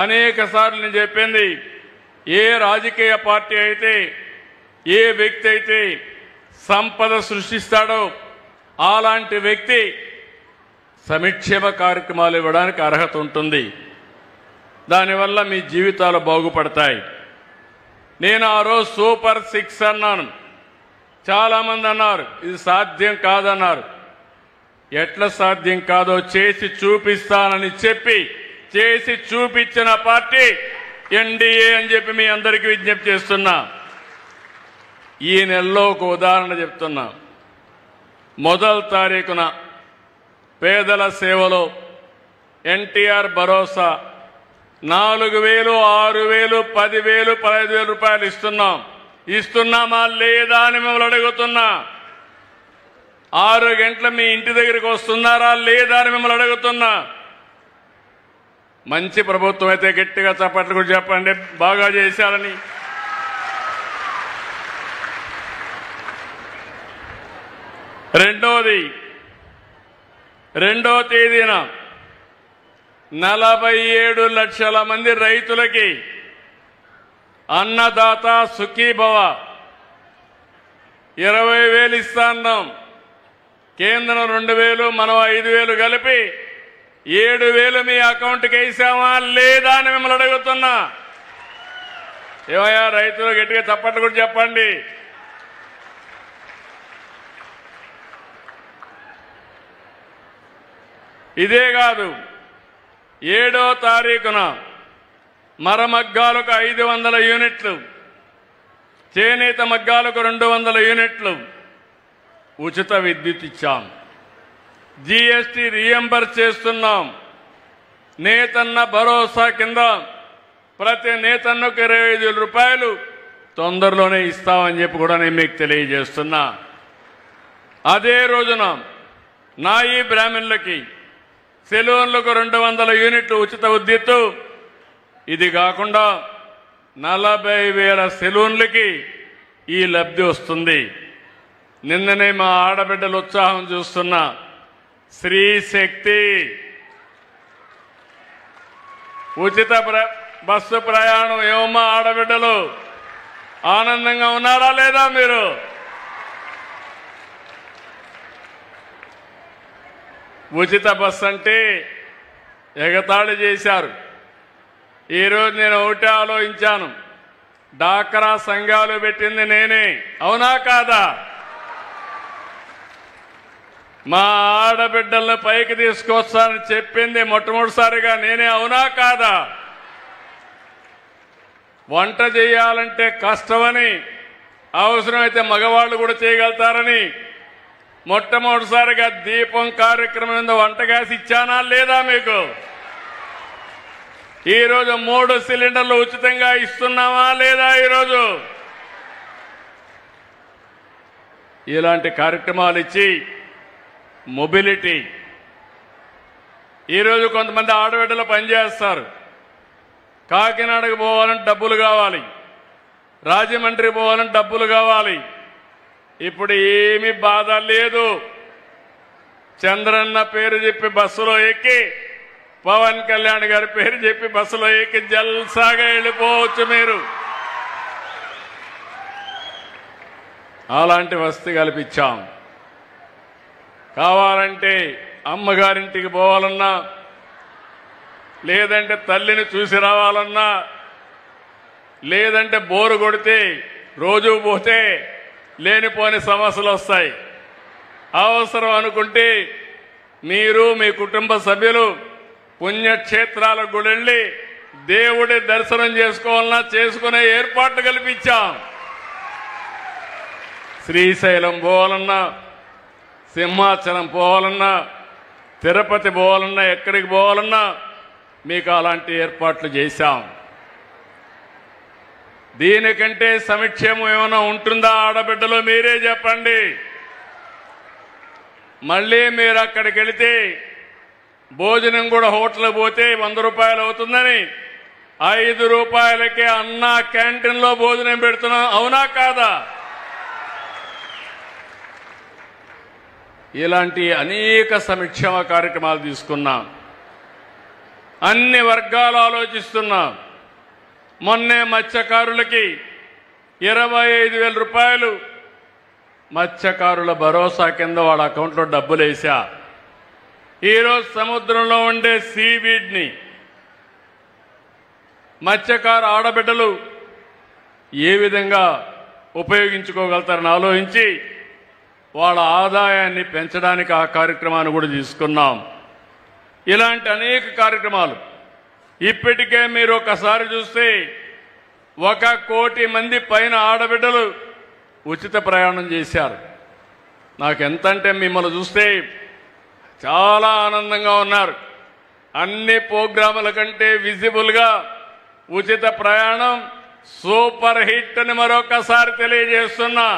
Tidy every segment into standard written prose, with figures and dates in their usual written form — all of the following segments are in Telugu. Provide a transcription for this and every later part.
అనేక సార్లు నేను చెప్పింది, ఏ రాజకీయ పార్టీ అయితే ఏ వ్యక్తి అయితే సంపద సృష్టిస్తాడో అలాంటి వ్యక్తి సంక్షేమ కార్యక్రమాలు ఇవ్వడానికి అర్హత ఉంటుంది. దానివల్ల మీ జీవితాలు బాగుపడతాయి. నేను ఆ రోజు సూపర్ 6 అన్నాను. చాలామంది అన్నారు ఇది సాధ్యం కాదన్నారు. ఎట్లా సాధ్యం కాదో చేసి చూపిస్తానని చెప్పి చేసి చూపించిన పార్టీ ఎన్డీఏ అని చెప్పి మీ అందరికీ విజ్ఞప్తి చేస్తున్నా. ఈ నెలలో ఒక ఉదాహరణ చెప్తున్నా. మొదటి తారీఖున పేదల సేవలో ఎన్టీఆర్ భరోసా 4,000, 6,000, 10,000, 15,000 రూపాయలు ఇస్తున్నామా లేదా అని మిమ్మల్ని అడుగుతున్నా. 6 గంటల మీ ఇంటి దగ్గరికి వస్తున్నారా లేదా అని మిమ్మల్ని అడుగుతున్నా. మంచి ప్రభుత్వం అయితే గట్టిగా చప్పట్లు కూడా చెప్పండి, బాగా చేశారని. రెండోది, 2వ తేదీన 47 లక్షల మంది రైతులకి అన్నదాత సుఖీభవ 20,000 ఇస్తాన్నాం. కేంద్రం 2,000, మనం 5,000 కలిపి 7,000 మీ అకౌంట్కి వేసామా లేదా అని మిమ్మల్ని అడుగుతున్నా. ఏమయ్యా రైతులు గట్టిగా చప్పట్లు కూడా చెప్పండి. ఇదే కాదు, 7వ తారీఖున మరమగ్గాలకు 500 యూనిట్లు, చేనేత మగ్గాలకు 200 యూనిట్లు ఉచిత విద్యుత్ ఇచ్చాం. జీఎస్టీ రీఎంబర్స్ చేస్తున్నాం. నేతన్న భరోసా కింద ప్రతి నేతన్నకు 25,000 రూపాయలు తొందరలోనే ఇస్తామని చెప్పి కూడా నేను మీకు తెలియజేస్తున్నా. అదే రోజున నాయి బ్రాహ్మణులకి సెలూన్లకు 200 యూనిట్లు ఉచిత విద్యుత్తు. ఇది కాకుండా 40,000 సెలూన్లకి ఈ లబ్ధి వస్తుంది. నిన్ననే మా ఆడబిడ్డల ఉత్సాహం చూస్తున్నా. స్త్రీ శక్తి ఉచిత బస్సు ప్రయాణం. ఏమమ్మా ఆడబిడ్డలు ఆనందంగా ఉన్నారా లేదా? మీరు ఉచిత బస్సు అంటే ఎగతాళి చేశారు. ఈరోజు నేను ఒకటే ఆలోచించాను, డాక్రా సంఘాలు పెట్టింది నేనే, అవునా కాదా? మా ఆడబిడ్డలను పైకి తీసుకొస్తానని చెప్పింది మొట్టమొదటిసారిగా నేనే, అవునా కాదా? వంట చేయాలంటే కష్టమని, అవసరమైతే మగవాళ్ళు కూడా చేయగలుగుతారని మొట్టమొదటిసారిగా దీపం కార్యక్రమం మీద వంట గ్యాస్ ఇచ్చానా లేదా మీకు? ఈరోజు 3 సిలిండర్లు ఉచితంగా ఇస్తున్నామా లేదా? ఈరోజు ఇలాంటి కార్యక్రమాలు ఇచ్చి మొబిలిటీ. ఈరోజు కొంతమంది ఆడబిడ్డలు పనిచేస్తారు. కాకినాడకు పోవాలంటే డబ్బులు కావాలి, రాజమండ్రి పోవాలంటే డబ్బులు కావాలి. ఇప్పుడు ఏమీ బాధ లేదు. చంద్రన్న పేరు చెప్పి బస్సులో ఎక్కి, పవన్ కళ్యాణ్ గారి పేరు చెప్పి బస్సులో ఎక్కి జల్సాగా వెళ్ళిపోవచ్చు మీరు. అలాంటి వసతి కల్పించాం. కావాలంటే అమ్మగారింటికి పోవాలన్నా, లేదంటే తల్లిని చూసి రావాలన్నా, లేదంటే బోరు కొడితే రోజు పోతే లేనిపోని సమస్యలు వస్తాయి. అవసరం అనుకుంటే మీరు మీ కుటుంబ సభ్యులు పుణ్యక్షేత్రాలకు కూడా వెళ్ళి దేవుడి దర్శనం చేసుకోవాలన్నా చేసుకునే ఏర్పాట్లు కల్పించాం. శ్రీశైలం పోవాలన్నా, సింహాచలం పోవాలన్నా, తిరుపతి పోవాలన్నా, ఎక్కడికి పోవాలన్నా మీకు అలాంటి ఏర్పాట్లు చేశాం. దీనికంటే సంక్షేమం ఏమైనా ఉంటుందా ఆడబిడ్డలు? మీరే చెప్పండి. మళ్ళీ మీరు అక్కడికి వెళితే భోజనం కూడా హోటల్ పోతే 100 రూపాయలు అవుతుందని 5 రూపాయలకే అన్నా క్యాంటీన్లో భోజనం పెడుతున్నాం, అవునా కాదా? ఇలాంటి అనేక సంక్షేమ కార్యక్రమాలు తీసుకున్నాం. అన్ని వర్గాలు ఆలోచిస్తున్నాం. మొన్నే మత్స్యకారులకి 25,000 రూపాయలు మత్స్యకారుల భరోసా కింద వాళ్ళ అకౌంట్లో డబ్బులు వేసా. ఈరోజు సముద్రంలో ఉండే సీవీడ్ని మత్స్యకారు ఆడబిడ్డలు ఏ విధంగా ఉపయోగించుకోగలుగుతారని ఆలోచించి వాళ్ళ ఆదాయాన్ని పెంచడానికి ఆ కార్యక్రమాన్ని కూడా తీసుకున్నాం. ఇలాంటి అనేక కార్యక్రమాలు ఇప్పటికే మీరు ఒకసారి చూస్తే 1 కోటి మంది పైన ఆడబిడ్డలు ఉచిత ప్రయాణం చేశారు. నాకు ఎంతంటే మిమ్మల్ని చూస్తే చాలా ఆనందంగా ఉన్నారు. అన్ని ప్రోగ్రాముల కంటే విజిబుల్గా ఉచిత ప్రయాణం సూపర్ హిట్ అని మరొకసారి తెలియజేస్తున్నా.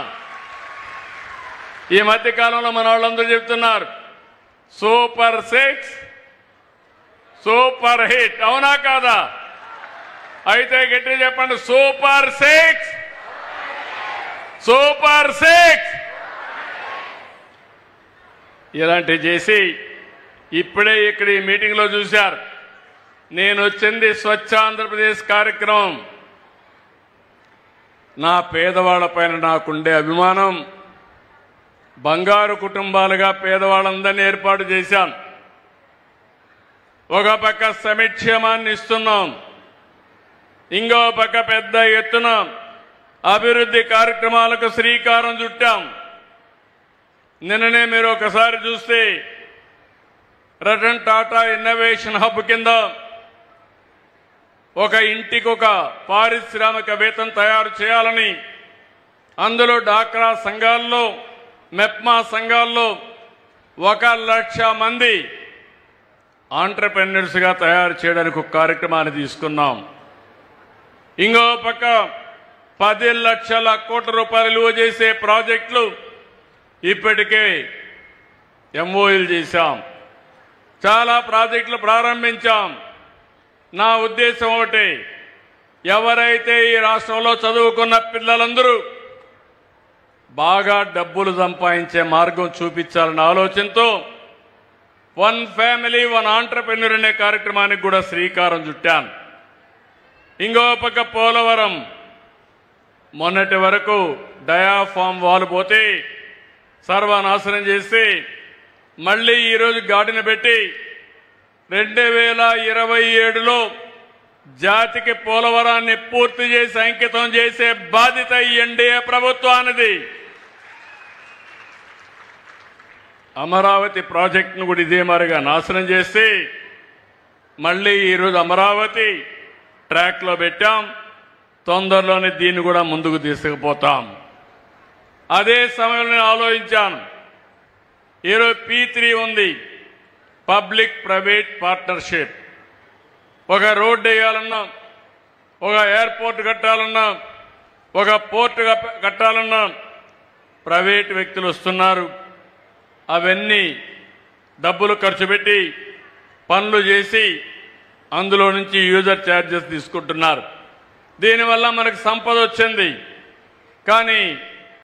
ఈ మధ్య కాలంలో మన వాళ్ళందరూ చెప్తున్నారు సూపర్ 6 సూపర్ హిట్, అవునా కాదా? అయితే గట్టి చెప్పండి, సూపర్ 6 సూపర్ 6. ఇలాంటివి చేసి ఇప్పుడే ఇక్కడ ఈ మీటింగ్లో చూశారు. నేను వచ్చింది స్వచ్ఛ ఆంధ్రప్రదేశ్ కార్యక్రమం. నా పేదవాళ్లపైన నాకుండే అభిమానం, బంగారు కుటుంబాలుగా పేదవాళ్ళందరినీ ఏర్పాటు చేశాను. ఒక పక్క సంక్షేమాన్ని ఇస్తున్నాం, ఇంకో పక్క పెద్ద ఎత్తున అభివృద్ధి కార్యక్రమాలకు శ్రీకారం చుట్టాం. నిన్ననే మీరు ఒకసారి చూస్తే రతన్ టాటా ఇన్నోవేషన్ హబ్ కింద ఒక ఇంటికి ఒక పారిశ్రామికవేత్త తయారు చేయాలని అందులో డాక్రా సంఘాల్లో మెప్మా సంఘాల్లో 1,00,000 మంది ఆంటర్‌ప్రెన్యూర్స్గా తయారు చేయడానికి ఒక కార్యక్రమాన్ని తీసుకున్నాం. ఇంకో పక్క 10 లక్షల కోట్ల రూపాయలు విలువ చేసే ప్రాజెక్టులు ఇప్పటికే ఎంఓయూలు చేశాం. చాలా ప్రాజెక్టులు ప్రారంభించాం. నా ఉద్దేశం ఒకటి, ఎవరైతే ఈ రాష్ట్రంలో చదువుకున్న పిల్లలందరూ బాగా డబ్బులు సంపాదించే మార్గం చూపించాలన్న ఆలోచనతో 1 ఫ్యామిలీ 1 ఆంటర్‌ప్రెన్యూర్ అనే కార్యక్రమానికి కూడా శ్రీకారం చుట్టాను. ఇంకో పక్క పోలవరం మొన్నటి వరకు డయాఫామ్ వాల్ పోతే సర్వనాశనం చేసి మళ్ళీ ఈరోజు గాడిన పెట్టి 2027లో జాతికి పోలవరాన్ని పూర్తి చేసి అంకితం చేసే బాధ్యత ఈ ఎన్డీఏ ప్రభుత్వానిది. అమరావతి ప్రాజెక్టును కూడా ఇదే మాదిరిగా నాశనం చేసి మళ్ళీ ఈరోజు అమరావతి ట్రాక్లో పెట్టాం. తొందరలోనే దీన్ని కూడా ముందుకు తీసుకుపోతాం. అదే సమయంలో నేను ఆలోచించాను, ఈరోజు P3 ఉంది, పబ్లిక్ ప్రైవేట్ పార్ట్నర్షిప్. ఒక రోడ్డు వేయాలన్నా, ఒక ఎయిర్పోర్ట్ కట్టాలన్నా, ఒక పోర్టు కట్టాలన్నా ప్రైవేట్ వ్యక్తులు వస్తున్నారు. అవన్నీ డబ్బులు ఖర్చు పెట్టి పనులు చేసి అందులో నుంచి యూజర్ ఛార్జెస్ తీసుకుంటున్నారు. దీనివల్ల మనకు సంపద వచ్చింది, కానీ